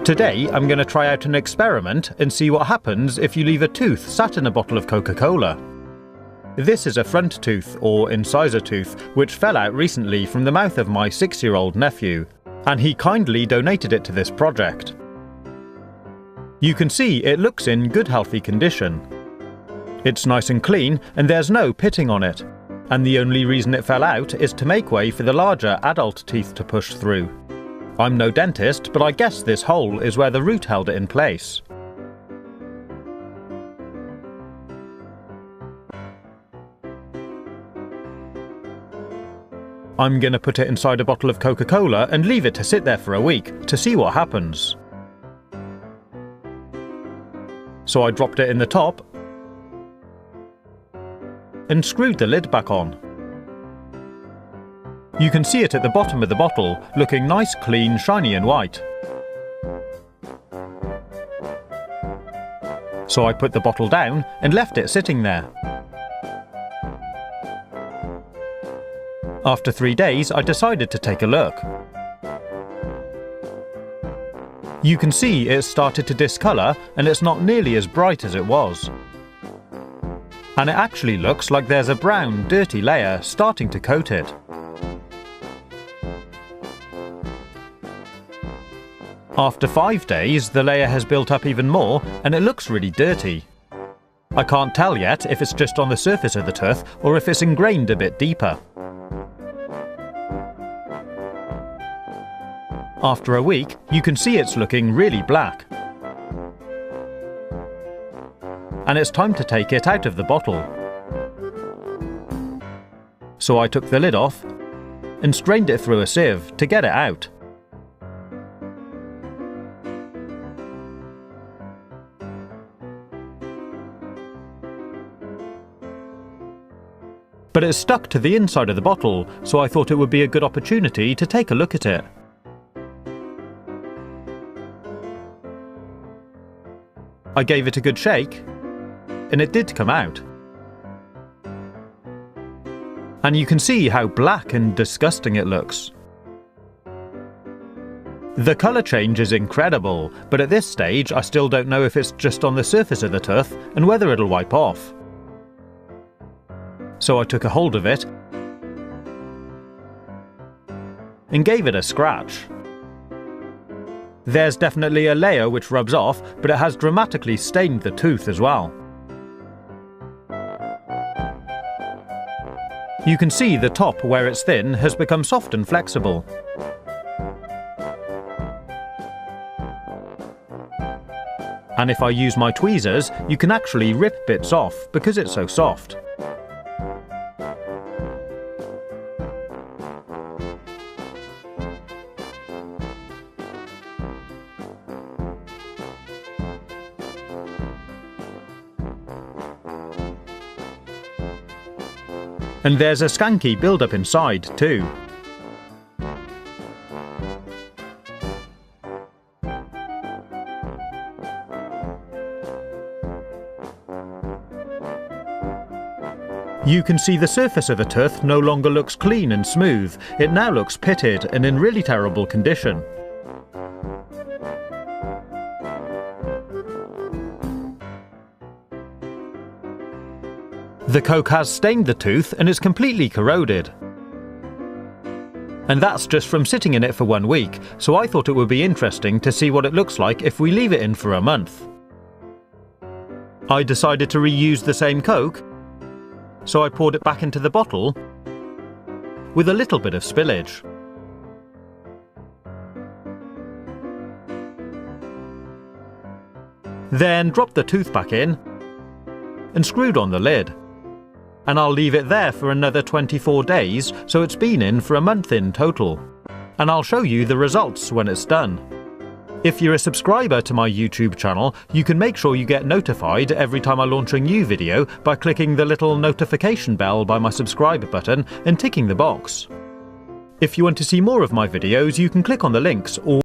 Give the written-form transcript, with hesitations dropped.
Today I'm going to try out an experiment and see what happens if you leave a tooth sat in a bottle of Coca-Cola. This is a front tooth, or incisor tooth, which fell out recently from the mouth of my 6-year-old nephew, and he kindly donated it to this project. You can see it looks in good healthy condition. It's nice and clean and there's no pitting on it, and the only reason it fell out is to make way for the larger adult teeth to push through. I'm no dentist, but I guess this hole is where the root held it in place. I'm gonna put it inside a bottle of Coca-Cola and leave it to sit there for a week to see what happens. So I dropped it in the top and screwed the lid back on. You can see it at the bottom of the bottle, looking nice, clean, shiny and white. So I put the bottle down and left it sitting there. After 3 days, I decided to take a look. You can see it's started to discolour and it's not nearly as bright as it was. And it actually looks like there's a brown, dirty layer starting to coat it. After 5 days, the layer has built up even more and it looks really dirty. I can't tell yet if it's just on the surface of the tooth or if it's ingrained a bit deeper. After a week, you can see it's looking really black. And it's time to take it out of the bottle. So I took the lid off and strained it through a sieve to get it out. But it's stuck to the inside of the bottle, so I thought it would be a good opportunity to take a look at it. I gave it a good shake, and it did come out. And you can see how black and disgusting it looks. The colour change is incredible, but at this stage I still don't know if it's just on the surface of the tooth and whether it'll wipe off. So I took a hold of it and gave it a scratch. There's definitely a layer which rubs off, but it has dramatically stained the tooth as well. You can see the top, where it's thin, has become soft and flexible. And if I use my tweezers, you can actually rip bits off because it's so soft. And there's a skanky build-up inside too. You can see the surface of the tooth no longer looks clean and smooth, it now looks pitted and in really terrible condition. The Coke has stained the tooth and is completely corroded. And that's just from sitting in it for 1 week, so I thought it would be interesting to see what it looks like if we leave it in for a month. I decided to reuse the same Coke, so I poured it back into the bottle with a little bit of spillage. Then dropped the tooth back in and screwed on the lid. And I'll leave it there for another 24 days, so it's been in for a month in total. And I'll show you the results when it's done. If you're a subscriber to my YouTube channel, you can make sure you get notified every time I launch a new video by clicking the little notification bell by my subscribe button and ticking the box. If you want to see more of my videos, you can click on the links or